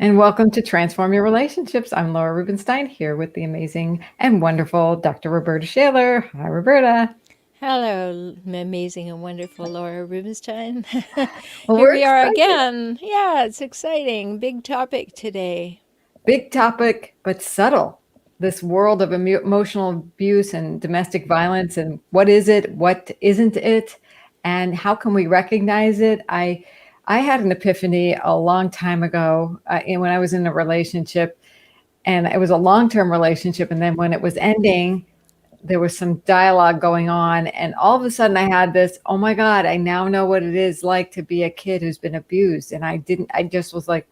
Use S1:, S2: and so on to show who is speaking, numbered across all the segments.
S1: And welcome to Transform Your Relationships. I'm Laura Rubinstein here with the amazing and wonderful Dr. Rhoberta Shaler. Hi, Roberta.
S2: Hello, amazing and wonderful Laura Rubinstein.
S1: Well,
S2: Here
S1: we're
S2: we are
S1: excited.
S2: again. Yeah, it's exciting. Big topic today.
S1: Big topic, but subtle. This world of emotional abuse and domestic violence, and what is it? What isn't it? And how can we recognize it? I had an epiphany a long time ago when I was in a relationship, and it was a long-term relationship. And then when it was ending, there was some dialogue going on, and all of a sudden I had this, oh my God, I now know what it is like to be a kid who's been abused. And I just was like,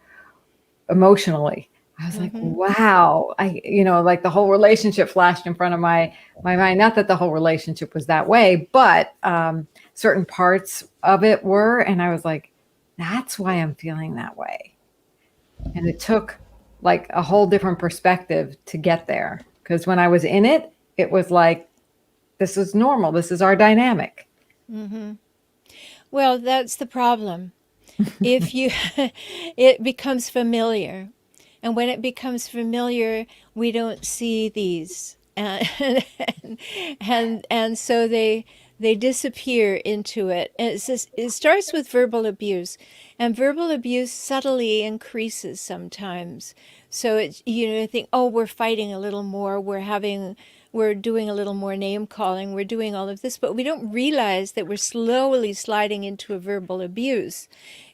S1: emotionally, I was like,
S2: Mm-hmm.
S1: wow, like the whole relationship flashed in front of my mind. Not that the whole relationship was that way, but certain parts of it were. And I was like, that's why I'm feeling that way. And it took like a whole different perspective to get there. Because when I was in it, it was like, this is normal. This is our dynamic.
S2: Mm-hmm. Well, that's the problem. If you, it becomes familiar. And when it becomes familiar, we don't see these. And so they disappear into it. And it starts with verbal abuse. And verbal abuse subtly increases sometimes. So it's, I think, oh, we're fighting a little more, we're doing a little more name calling, we're doing all of this, but we don't realize that we're slowly sliding into a verbal abuse.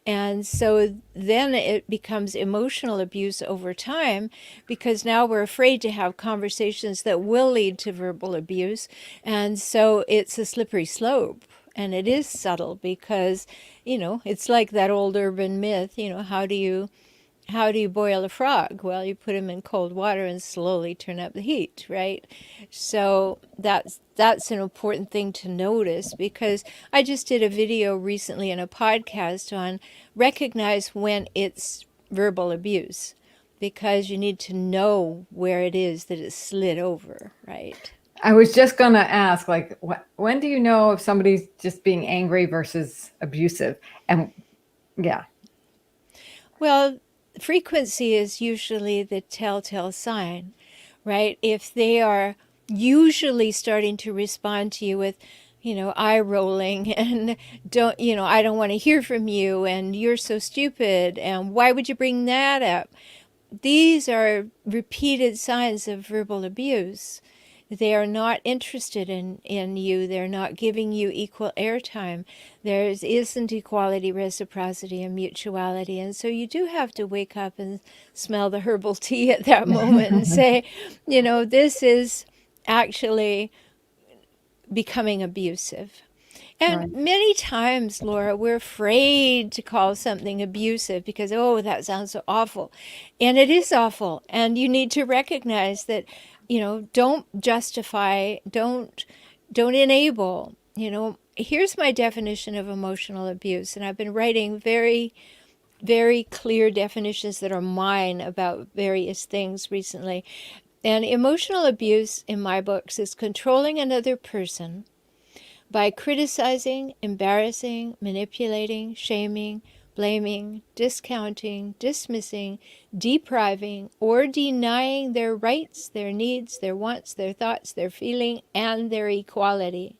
S2: And so then it becomes emotional abuse over time, because now we're afraid to have conversations that will lead to verbal abuse. And so it's a slippery slope. And it is subtle because, it's like that old urban myth, how do you boil a frog? Well, you put him in cold water and slowly turn up the heat, right? So that's an important thing to notice, because I just did a video recently in a podcast on recognize when it's verbal abuse, because you need to know where it is that it's slid over, right?
S1: I was just going to ask, like, when do you know if somebody's just being angry versus abusive? And yeah.
S2: Well, frequency is usually the telltale sign, right? If they are usually starting to respond to you with, eye rolling and I don't want to hear from you and you're so stupid and why would you bring that up? These are repeated signs of verbal abuse. They are not interested in you. They're not giving you equal airtime. There isn't equality, reciprocity, and mutuality. And so you do have to wake up and smell the herbal tea at that moment and say, this is actually becoming abusive. And
S1: Right.
S2: many times, Laura, we're afraid to call something abusive because, oh, that sounds so awful. And it is awful. And you need to recognize that, don't justify, don't enable. Here's my definition of emotional abuse. And I've been writing very, very clear definitions that are mine about various things recently. And emotional abuse in my books is controlling another person by criticizing, embarrassing, manipulating, shaming, blaming, discounting, dismissing, depriving, or denying their rights, their needs, their wants, their thoughts, their feeling, and their equality.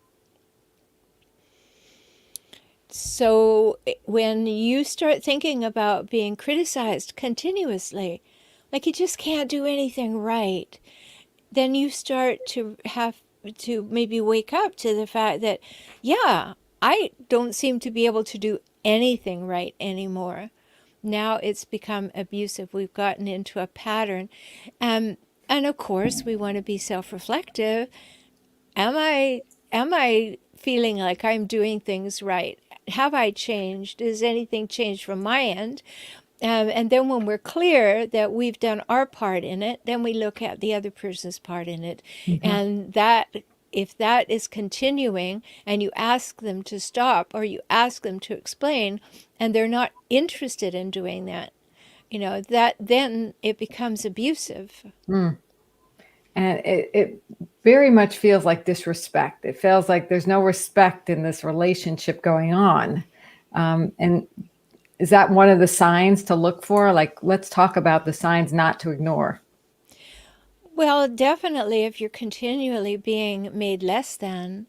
S2: So when you start thinking about being criticized continuously, like you just can't do anything right, then you start to have to maybe wake up to the fact that, yeah, I don't seem to be able to do anything right anymore. Now it's become abusive. We've gotten into a pattern. And of course, we want to be self-reflective. Am I feeling like I'm doing things right? Have I changed? Has anything changed from my end? And then when we're clear that we've done our part in it, then we look at the other person's part in it.
S1: Mhm.
S2: And that, if that is continuing and you ask them to stop or you ask them to explain and they're not interested in doing that, that then it becomes abusive.
S1: Mm. And it very much feels like disrespect. It feels like there's no respect in this relationship going on. And is that one of the signs to look for? Like, let's talk about the signs not to ignore.
S2: Well, definitely if you're continually being made less than,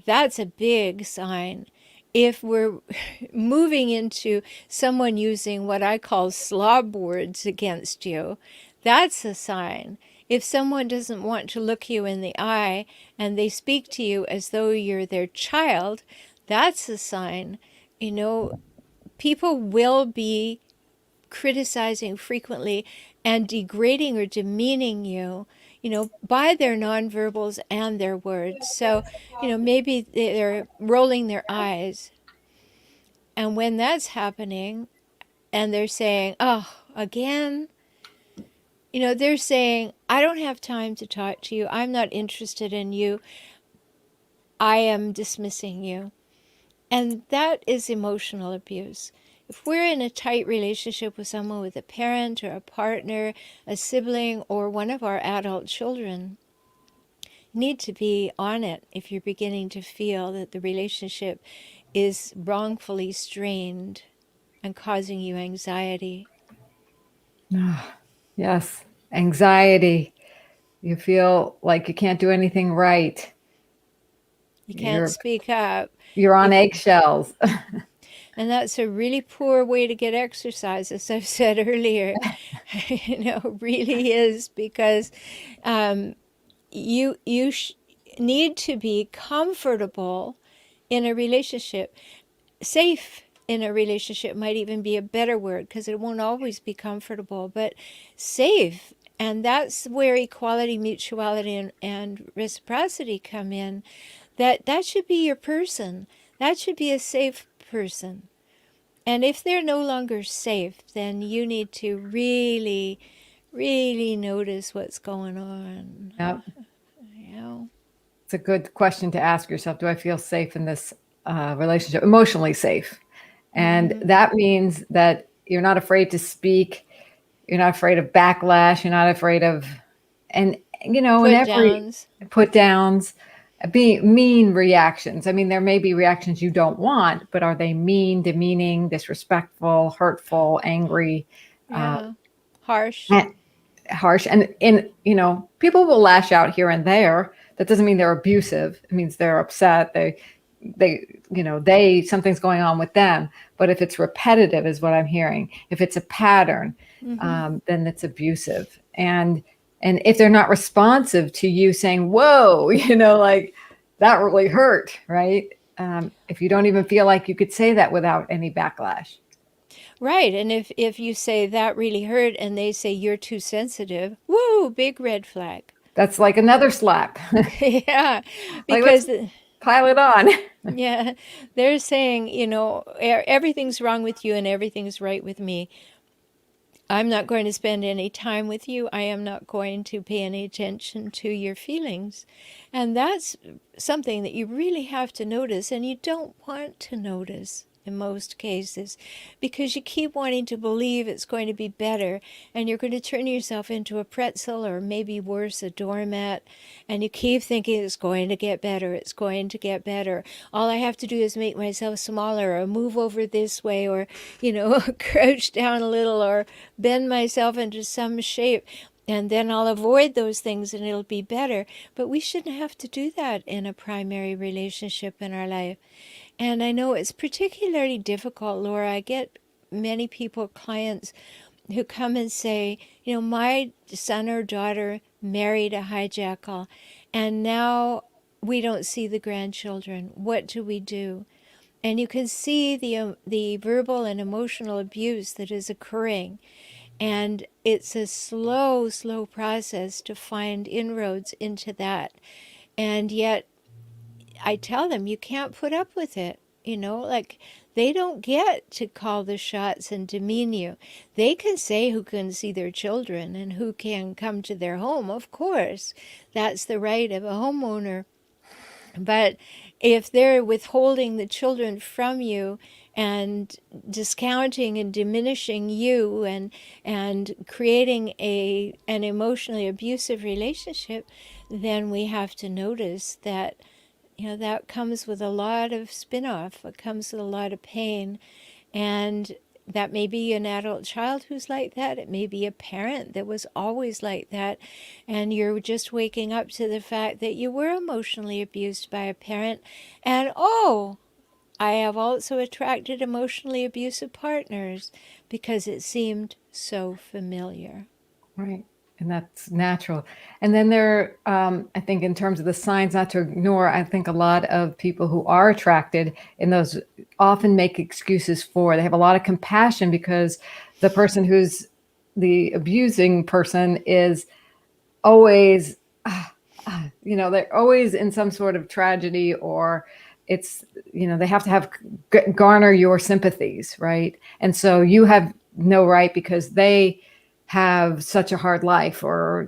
S2: that's a big sign. If we're moving into someone using what I call slob words against you, that's a sign. If someone doesn't want to look you in the eye and they speak to you as though you're their child, that's a sign. You know, people will be criticizing frequently and degrading or demeaning you, by their nonverbals and their words. So, maybe they're rolling their eyes. And when that's happening and they're saying, oh, again, they're saying, I don't have time to talk to you. I'm not interested in you. I am dismissing you. And that is emotional abuse. If we're in a tight relationship with someone, with a parent or a partner, a sibling, or one of our adult children, you need to be on it if you're beginning to feel that the relationship is wrongfully strained and causing you anxiety.
S1: Yes, anxiety. You feel like you can't do anything right.
S2: You can't
S1: You're
S2: speak up.
S1: you're on
S2: If
S1: eggshells.
S2: And that's a really poor way to get exercise, as I've said earlier. Really is, because you need to be comfortable in a relationship. Safe in a relationship might even be a better word, because it won't always be comfortable, but safe. And that's where equality, mutuality, and reciprocity come in. That should be your person. That should be a safe person. And if they're no longer safe, then you need to really, really notice what's going on.
S1: Yep.
S2: You know?
S1: It's a good question to ask yourself. Do I feel safe in this relationship? Emotionally safe. And that means that you're not afraid to speak. You're not afraid of backlash. You're not afraid of, and in
S2: Put
S1: every
S2: downs.
S1: put downs, be mean reactions. I mean, there may be reactions you don't want, but are they mean, demeaning, disrespectful, hurtful, angry,
S2: Yeah. Harsh.
S1: and harsh? And people will lash out here and there. That doesn't mean they're abusive. It means they're upset. They something's going on with them. But if it's repetitive, is what I'm hearing. If it's a pattern, then it's abusive. And if they're not responsive to you saying, "Whoa," like that really hurt, right? If you don't even feel like you could say that without any backlash.
S2: Right. And if you say that really hurt and they say you're too sensitive, woo, big red flag.
S1: That's like another slap.
S2: Yeah.
S1: Like, let's
S2: Because
S1: pile it on.
S2: yeah, they're saying, everything's wrong with you and everything's right with me. I'm not going to spend any time with you. I am not going to pay any attention to your feelings. And that's something that you really have to notice, and you don't want to notice in most cases, because you keep wanting to believe it's going to be better, and you're going to turn yourself into a pretzel, or maybe worse, a doormat, and you keep thinking it's going to get better, it's going to get better. All I have to do is make myself smaller, or move over this way, or crouch down a little, or bend myself into some shape, and then I'll avoid those things and it'll be better. But we shouldn't have to do that in a primary relationship in our life. And I know it's particularly difficult, Laura. I get many people, clients, who come and say, my son or daughter married a hijackal, and now we don't see the grandchildren. What do we do? And you can see the verbal and emotional abuse that is occurring. And it's a slow, slow process to find inroads into that. And yet I tell them, you can't put up with it. Like, they don't get to call the shots and demean you. They can say who can see their children and who can come to their home, of course. That's the right of a homeowner. But if they're withholding the children from you and discounting and diminishing you, and creating an emotionally abusive relationship, then we have to notice that that comes with a lot of spin-off. It comes with a lot of pain. And that may be an adult child who's like that. It may be a parent that was always like that. And you're just waking up to the fact that you were emotionally abused by a parent. And oh, I have also attracted emotionally abusive partners because it seemed so familiar.
S1: Right. And that's natural. And then I think in terms of the signs not to ignore, I think a lot of people who are attracted in those often make excuses for. They have a lot of compassion because the person who's the abusing person is always, they're always in some sort of tragedy, or it's, they have to garner your sympathies, right? And so you have no right because they have such a hard life, or,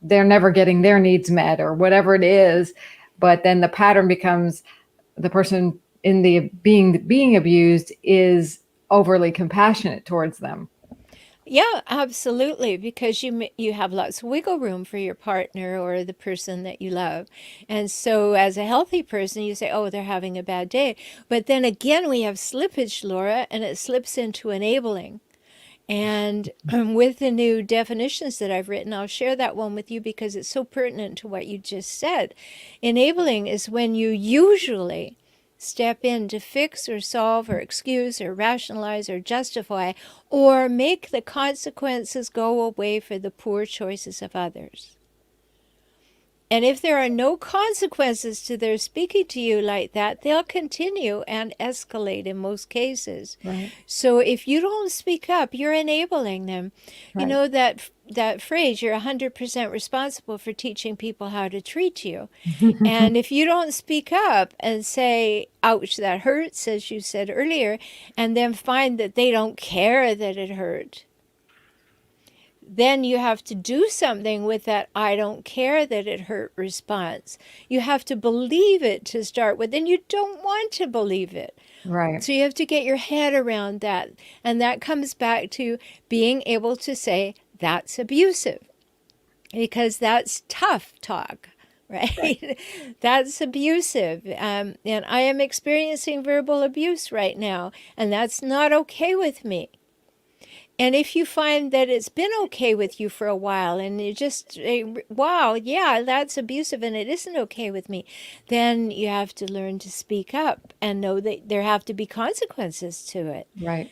S1: they're never getting their needs met, or whatever it is. But then the pattern becomes the person in the being abused is overly compassionate towards them.
S2: Yeah, absolutely, because you have lots of wiggle room for your partner or the person that you love. And so as a healthy person, you say, "Oh, they're having a bad day." But then again, we have slippage, Laura, and it slips into enabling. And with the new definitions that I've written, I'll share that one with you because it's so pertinent to what you just said. Enabling is when you usually step in to fix or solve or excuse or rationalize or justify or make the consequences go away for the poor choices of others. And if there are no consequences to their speaking to you like that, they'll continue and escalate in most cases.
S1: Right.
S2: So if you don't speak up, you're enabling them.
S1: Right.
S2: You know that phrase, you're 100% responsible for teaching people how to treat you. And if you don't speak up and say, ouch, that hurts, as you said earlier, and then find that they don't care that it hurt, then you have to do something with that "I don't care that it hurt" response. You have to believe it to start with, and you don't want to believe it.
S1: Right.
S2: So you have to get your head around that. And that comes back to being able to say, "That's abusive," because that's tough talk. Right? That's abusive. And I am experiencing verbal abuse right now, and that's not okay with me. And if you find that it's been okay with you for a while and you just say, "Wow, yeah, that's abusive and it isn't okay with me," then you have to learn to speak up and know that there have to be consequences to it.
S1: Right.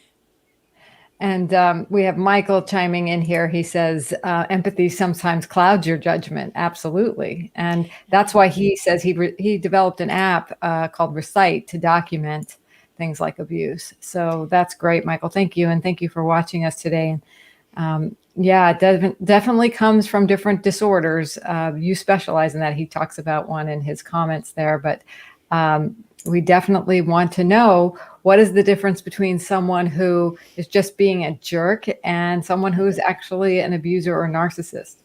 S1: And we have Michael chiming in here. He says, empathy sometimes clouds your judgment. Absolutely. And that's why he says he developed an app called Recite to document things like abuse. So that's great, Michael. Thank you. And thank you for watching us today. Yeah, it definitely comes from different disorders. You specialize in that. He talks about one in his comments there, but we definitely want to know, what is the difference between someone who is just being a jerk and someone who's actually an abuser or narcissist?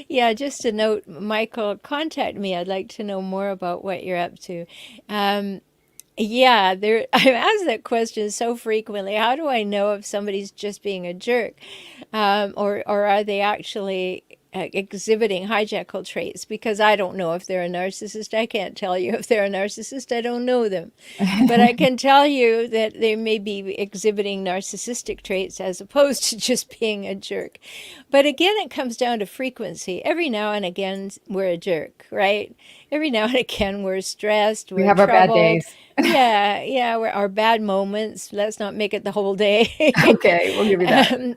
S2: Yeah, just a note, Michael, contact me. I'd like to know more about what you're up to. Yeah, I'm asked that question so frequently. How do I know if somebody's just being a jerk, or are they actually exhibiting hijackal traits? Because I don't know if they're a narcissist. I can't tell you if they're a narcissist. I don't know them, but I can tell you that they may be exhibiting narcissistic traits as opposed to just being a jerk. But again, it comes down to frequency. Every now and again, we're a jerk, right? Every now and again, we're stressed,
S1: We
S2: we're
S1: have our bad
S2: troubled.
S1: days.
S2: Yeah, our bad moments. Let's not make it the whole day.
S1: Okay, we'll give you that.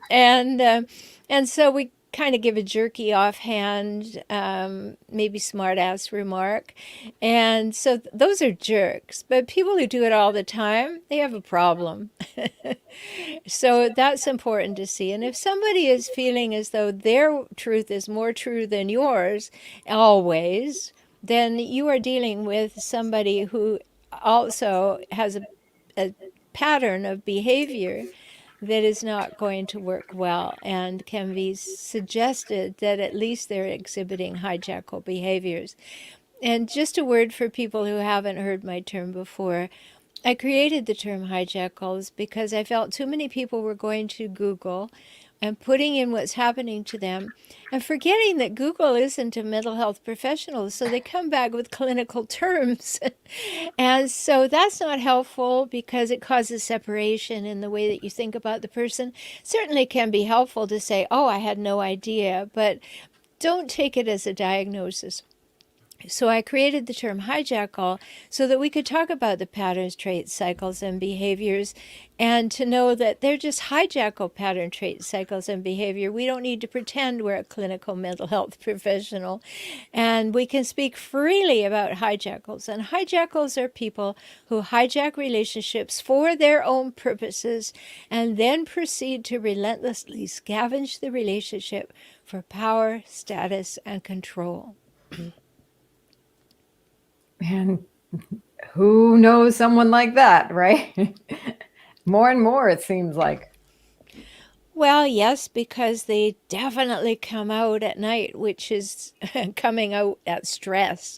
S2: And so we kind of give a jerky offhand, maybe smart-ass remark. And so those are jerks. But people who do it all the time, they have a problem. So that's important to see. And if somebody is feeling as though their truth is more true than yours, always, then you are dealing with somebody who also has a pattern of behavior that is not going to work well, and can be suggested that at least they're exhibiting hijackal behaviors. And just a word for people who haven't heard my term before, I created the term hijackals because I felt too many people were going to Google and putting in what's happening to them and forgetting that Google isn't a mental health professional. So they come back with clinical terms. And so that's not helpful because it causes separation in the way that you think about the person. Certainly can be helpful to say, oh, I had no idea, but don't take it as a diagnosis. So I created the term hijackal so that we could talk about the patterns, traits, cycles, and behaviors, and to know that they're just hijackal pattern, traits, cycles, and behavior. We don't need to pretend we're a clinical mental health professional, and we can speak freely about hijackals. And hijackals are people who hijack relationships for their own purposes and then proceed to relentlessly scavenge the relationship for power, status, and control.
S1: And who knows someone like that, right? More and more, it seems like.
S2: Well, yes, because they definitely come out at night, which is coming out at stress.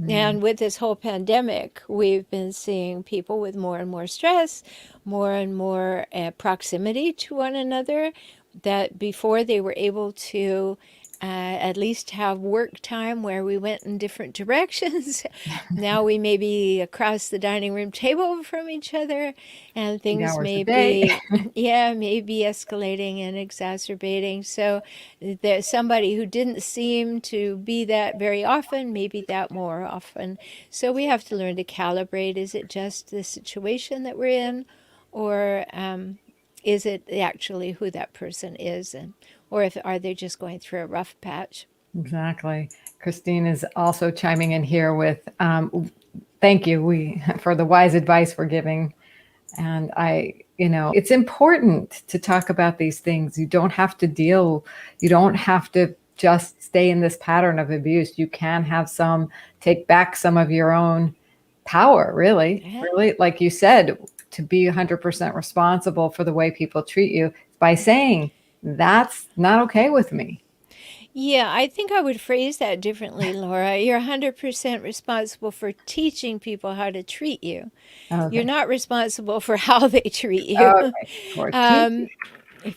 S2: And with this whole pandemic, we've been seeing people with more and more stress, more and more proximity to one another, that before they were able to at least have work time where we went in different directions. Now we may be across the dining room table from each other, and
S1: 8
S2: things
S1: hours a
S2: may
S1: day.
S2: be, yeah, may be escalating and exacerbating. So there's somebody who didn't seem to be that very often, maybe that more often. So we have to learn to calibrate. Is it just the situation that we're in, or is it actually who that person is, and or if are they just going through a rough patch?
S1: Exactly. Christine is also chiming in here with thank you for the wise advice we're giving. And it's important to talk about these things. You don't have to just stay in this pattern of abuse. You can take back some of your own power, really,
S2: Yeah.
S1: really, like you said, to be 100% responsible for the way people treat you by saying, that's not okay with me.
S2: Yeah, I think I would phrase that differently, Laura. You're 100% responsible for teaching people how to treat you. You're
S1: Okay.
S2: not responsible for how they treat you.
S1: Okay. For teaching.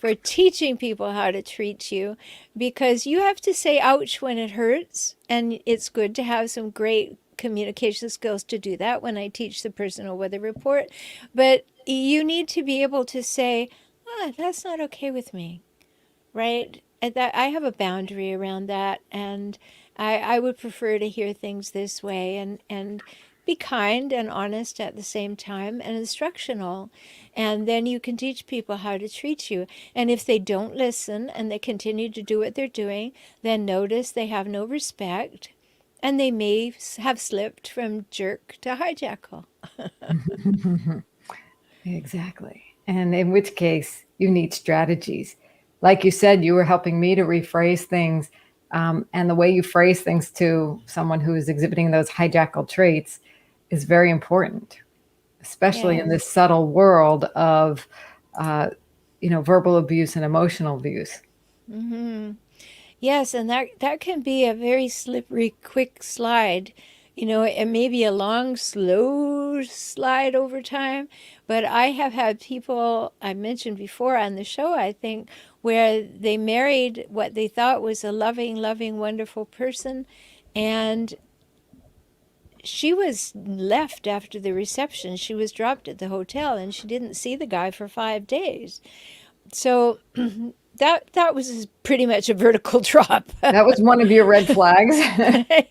S2: For teaching people how to treat you, because you have to say ouch when it hurts, and it's good to have some great communication skills to do that when I teach the personal weather report. But you need to be able to say, that's not okay with me, right? And that I have a boundary around that, and I would prefer to hear things this way, and be kind and honest at the same time and instructional. And then you can teach people how to treat you. And if they don't listen and they continue to do what they're doing, then notice they have no respect and they may have slipped from jerk to hijackal.
S1: Exactly. And in which case, you need strategies. Like you said, you were helping me to rephrase things. And the way you phrase things to someone who is exhibiting those hijackal traits is very important, especially in
S2: Yes.
S1: this subtle world of, verbal abuse and emotional abuse.
S2: Mm-hmm. Yes, and that can be a very slippery, quick slide. It may be a long, slow slide over time, but I have had people I mentioned before on the show, I think, where they married what they thought was a loving, loving, wonderful person, and she was left after the reception. She was dropped at the hotel, and she didn't see the guy for 5 days. So that was pretty much a vertical drop.
S1: That was one of your red flags.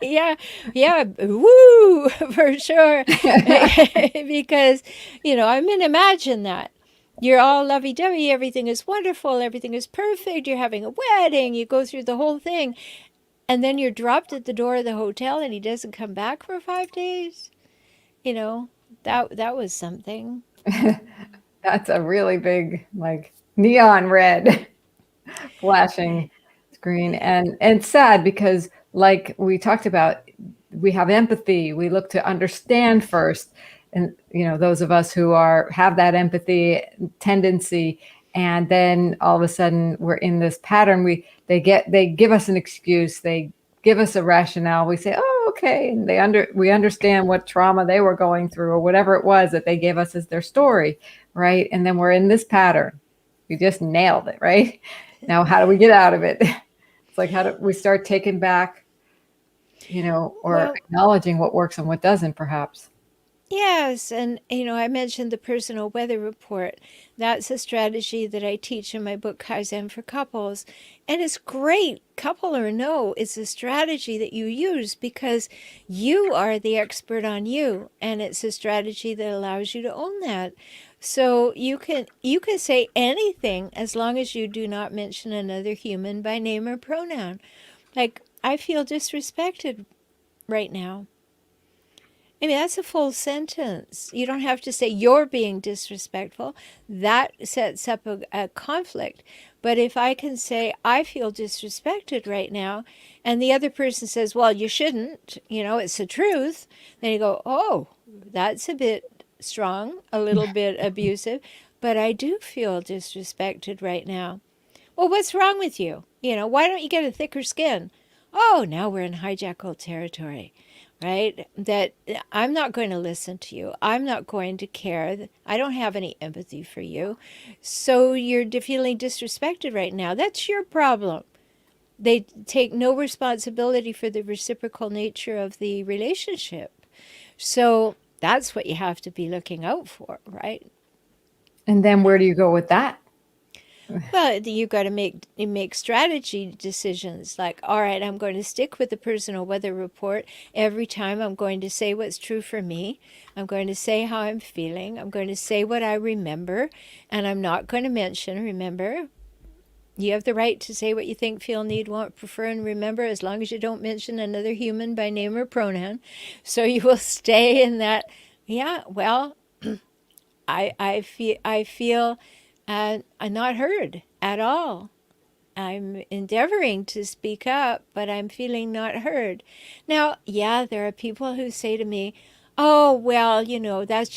S2: yeah, woo, for sure. Because, I mean, imagine that. You're all lovey dovey, everything is wonderful, everything is perfect, you're having a wedding, you go through the whole thing, and then you're dropped at the door of the hotel and he doesn't come back for 5 days. That was something.
S1: That's a really big, like, neon red flashing screen. And it's sad because, like we talked about, we have empathy. We look to understand first. And, those of us who have that empathy tendency, and then all of a sudden we're in this pattern. They give us an excuse. They give us a rationale. We say, oh, okay. And we understand what trauma they were going through or whatever it was that they gave us as their story, right? And then we're in this pattern. We just nailed it, right? Now, how do we get out of it? It's like, how do we start taking back, or
S2: Well,
S1: acknowledging what works and what doesn't, perhaps.
S2: yes, and I mentioned the personal weather report. That's a strategy that I teach in my book Kaizen for Couples. And it's great, couple or no, it's a strategy that you use because you are the expert on you, and it's a strategy that allows you to own that. So you can say anything as long as you do not mention another human by name or pronoun. Like, I feel disrespected right now. I mean, that's a full sentence. You don't have to say you're being disrespectful. That sets up a conflict. But if I can say, I feel disrespected right now, and the other person says, well, you shouldn't, it's the truth, then you go, oh, that's a bit strong, a little bit abusive, but I do feel disrespected right now. Well, what's wrong with you? Why don't you get a thicker skin? Oh, now we're in hijackal territory, right? That I'm not going to listen to you. I'm not going to care. I don't have any empathy for you. So you're feeling disrespected right now. That's your problem. They take no responsibility for the reciprocal nature of the relationship. So that's what you have to be looking out for, right?
S1: And then where do you go with that?
S2: Well, you got to make strategy decisions. Like, all right, I'm going to stick with the personal weather report every time. I'm going to say what's true for me. I'm going to say how I'm feeling. I'm going to say what I remember, and I'm not going to mention. Remember, you have the right to say what you think, feel, need, want, prefer, and remember, as long as you don't mention another human by name or pronoun. So you will stay in that. Yeah, well, I feel I'm not heard at all. I'm endeavoring to speak up, but I'm feeling not heard. Now, yeah, there are people who say to me, "Oh, well, that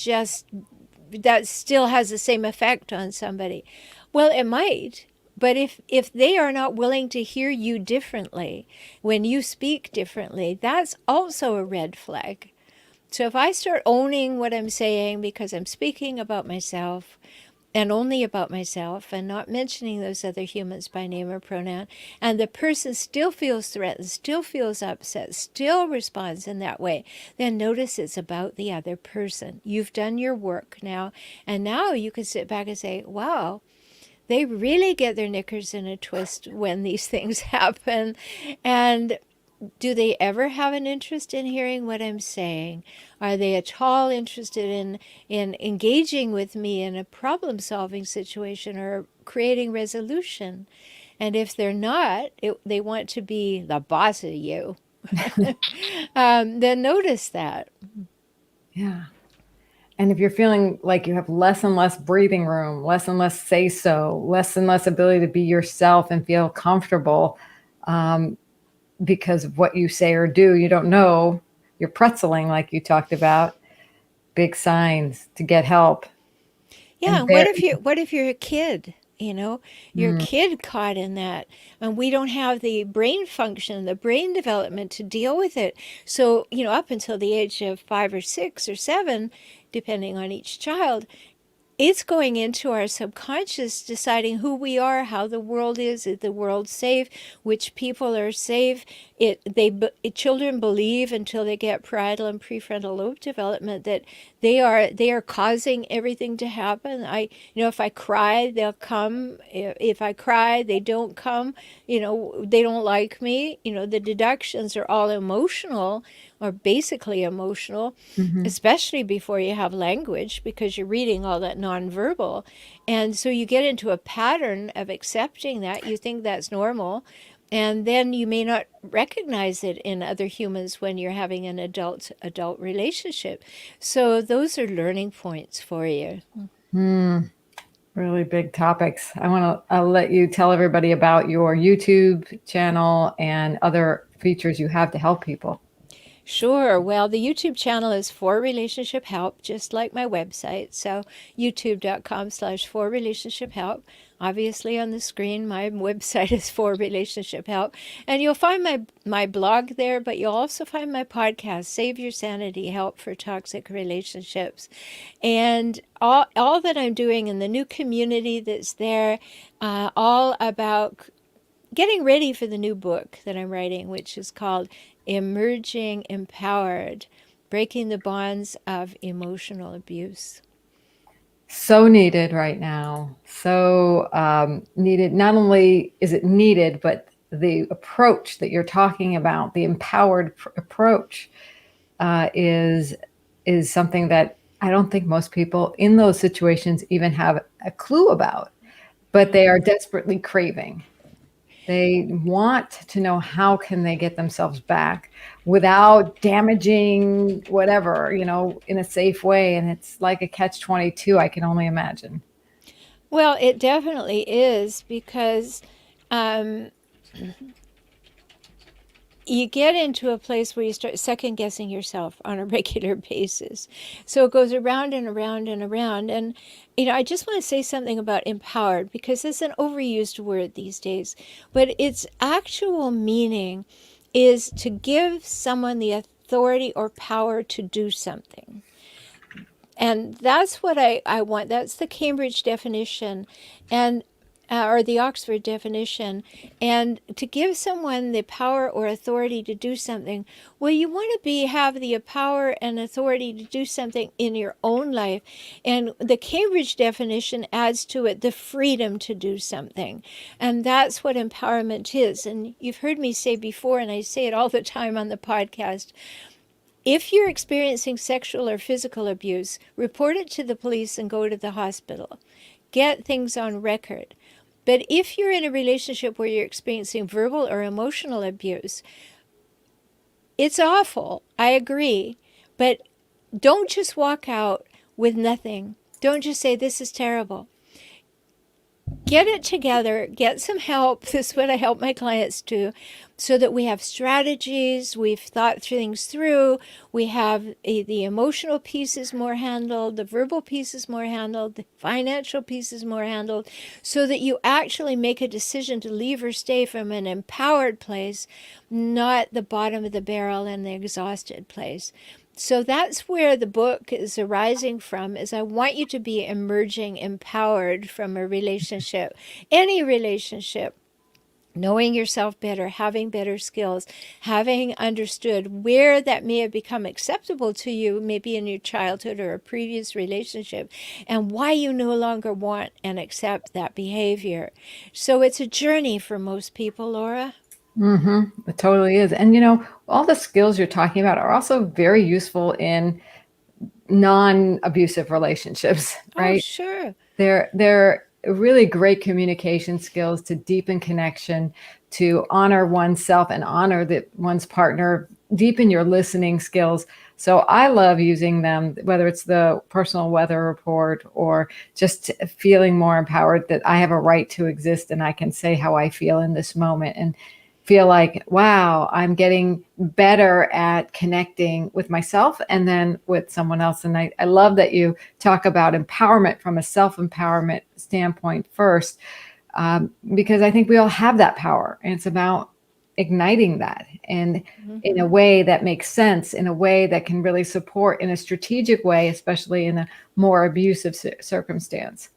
S2: still has the same effect on somebody." Well, it might, but if they are not willing to hear you differently when you speak differently, that's also a red flag. So if I start owning what I'm saying because I'm speaking about myself and only about myself and not mentioning those other humans by name or pronoun, and the person still feels threatened, still feels upset, still responds in that way, then notice it's about the other person. You've done your work now, and now you can sit back and say, wow, they really get their knickers in a twist when these things happen. And do they ever have an interest in hearing what I'm saying? Are they at all interested in engaging with me in a problem solving situation or creating resolution? And if they're not, they want to be the boss of you, then notice that.
S1: Yeah. And if you're feeling like you have less and less breathing room, less and less say so, less and less ability to be yourself and feel comfortable because of what you say or do, you don't know, you're pretzeling like you talked about, big signs to get help.
S2: Yeah,
S1: And
S2: and
S1: there,
S2: what if you're a kid? You're a
S1: mm,
S2: kid caught in that, and we don't have the brain function, the brain development to deal with it. So, up until the age of 5 or 6 or 7, depending on each child, it's going into our subconscious, deciding who we are, how the world is the world safe, which people are safe. Children believe until they get parietal and prefrontal lobe development that they are causing everything to happen. If I cry, they'll come. If I cry, they don't come. They don't like me. The deductions are all emotional, or basically emotional,
S1: mhm.
S2: especially before you have language, because you're reading all that nonverbal. And so you get into a pattern of accepting that. You think that's normal. And then you may not recognize it in other humans when you're having an adult relationship. So those are learning points for you.
S1: Really big topics. I'll let you tell everybody about your YouTube channel and other features you have to help people.
S2: Sure. Well, the YouTube channel is For Relationship Help, just like my website. So youtube.com/For Relationship Help. Obviously on the screen, my website is For Relationship Help. And you'll find my blog there, but you'll also find my podcast, Save Your Sanity, Help for Toxic Relationships. And all that I'm doing in the new community that's there, all about getting ready for the new book that I'm writing, which is called Emerging Empowered, Breaking the Bonds of Emotional Abuse.
S1: So needed right now. So needed. Not only is it needed, but the approach that you're talking about, the empowered approach, is something that I don't think most people in those situations even have a clue about, but they are desperately craving. They want to know how can they get themselves back without damaging whatever, in a safe way. And it's like a catch-22, I can only imagine.
S2: Well, it definitely is because um, you get into a place where you start second guessing yourself on a regular basis. So it goes around and around and around. And, I just want to say something about empowered because it's an overused word these days. But its actual meaning is to give someone the authority or power to do something. And that's what I want. That's the Cambridge definition. And or the Oxford definition, and to give someone the power or authority to do something, well, you want to have the power and authority to do something in your own life. And the Cambridge definition adds to it the freedom to do something. And that's what empowerment is. And you've heard me say before, and I say it all the time on the podcast, if you're experiencing sexual or physical abuse, report it to the police and go to the hospital. Get things on record. But if you're in a relationship where you're experiencing verbal or emotional abuse, it's awful. I agree. But don't just walk out with nothing. Don't just say, this is terrible. Get it together, get some help. This is what I help my clients do, so that we have strategies, we've thought things through, we have the emotional pieces more handled, the verbal pieces more handled, the financial pieces more handled, so that you actually make a decision to leave or stay from an empowered place, not the bottom of the barrel and the exhausted place. So that's where the book is arising from, is I want you to be emerging empowered from a relationship, any relationship, knowing yourself better, having better skills, having understood where that may have become acceptable to you, maybe in your childhood or a previous relationship, and why you no longer want and accept that behavior. So it's a journey for most people, Laura.
S1: It totally is. And all the skills you're talking about are also very useful in non-abusive relationships,
S2: Oh,
S1: right?
S2: sure.
S1: They're really great communication skills to deepen connection, to honor oneself and honor one's partner, deepen your listening skills. So I love using them, whether it's the personal weather report or just feeling more empowered that I have a right to exist and I can say how I feel in this moment, and feel like, wow, I'm getting better at connecting with myself and then with someone else. And I love that you talk about empowerment from a self-empowerment standpoint first, because I think we all have that power, and it's about igniting that, and in a way that makes sense, in a way that can really support in a strategic way, especially in a more abusive circumstance.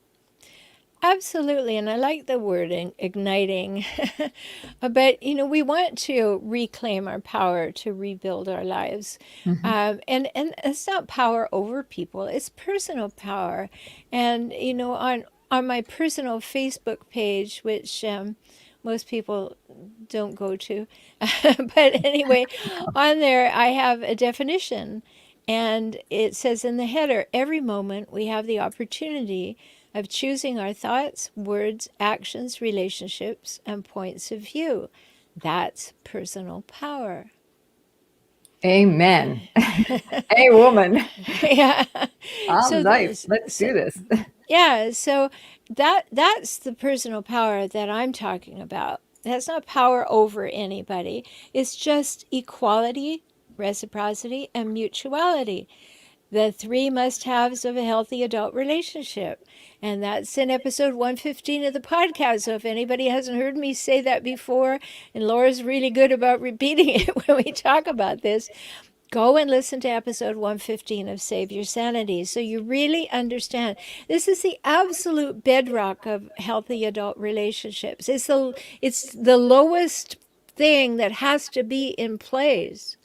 S2: Absolutely, and I like the word igniting. But, we want to reclaim our power to rebuild our lives.
S1: Mhm.
S2: And it's not power over people, it's personal power. And, on my personal Facebook page, which most people don't go to, but anyway, on there I have a definition. And it says in the header, every moment we have the opportunity of choosing our thoughts, words, actions, relationships, and points of view. That's personal power.
S1: Amen. Hey, woman.
S2: Yeah.
S1: I'm
S2: So,
S1: nice.
S2: this,
S1: Let's
S2: so
S1: do this.
S2: yeah, so that's the personal power that I'm talking about. That's not power over anybody. It's just equality Reciprocity, and Mutuality. The 3 must-haves of a healthy adult relationship. And that's in episode 115 of the podcast. So if anybody hasn't heard me say that before, and Laura's really good about repeating it when we talk about this, go and listen to episode 115 of Save Your Sanity so you really understand. This is the absolute bedrock of healthy adult relationships. It's the lowest thing that has to be in place.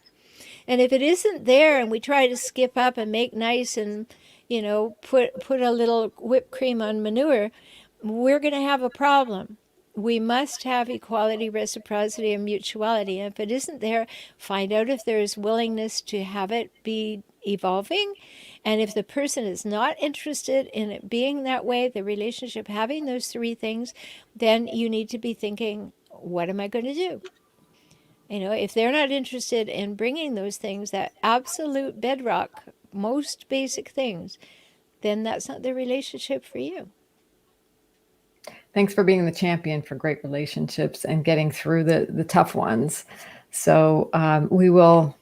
S2: And if it isn't there and we try to skip up and make nice and, put a little whipped cream on manure, we're going to have a problem. We must have equality, reciprocity, and mutuality. And if it isn't there, find out if there is willingness to have it be evolving. And if the person is not interested in it being that way, the relationship having those 3 things, then you need to be thinking, what am I going to do? If they're not interested in bringing those things, that absolute bedrock, most basic things, then that's not the relationship for you.
S1: Thanks for being the champion for great relationships and getting through the tough ones. So we will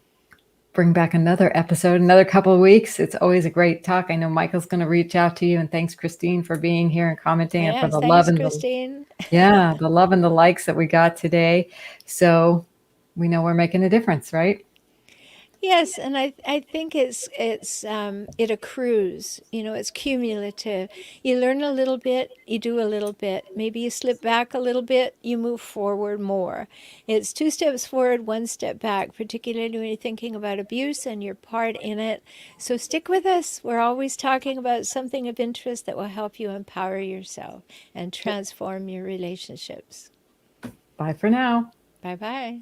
S1: bring back another episode, another couple of weeks. It's always a great talk. I know Michael's going to reach out to you, and thanks, Christine, for being here and commenting and for
S2: Yes,
S1: the love
S2: thanks,
S1: and
S2: Christine.
S1: the love and the likes that we got today. So we know we're making a difference, right?
S2: Yes, and I think it accrues. It's cumulative. You learn a little bit, you do a little bit. Maybe you slip back a little bit, you move forward more. It's 2 steps forward, 1 step back, particularly when you're thinking about abuse and your part in it. So stick with us. We're always talking about something of interest that will help you empower yourself and transform your relationships.
S1: Bye for now.
S2: Bye bye.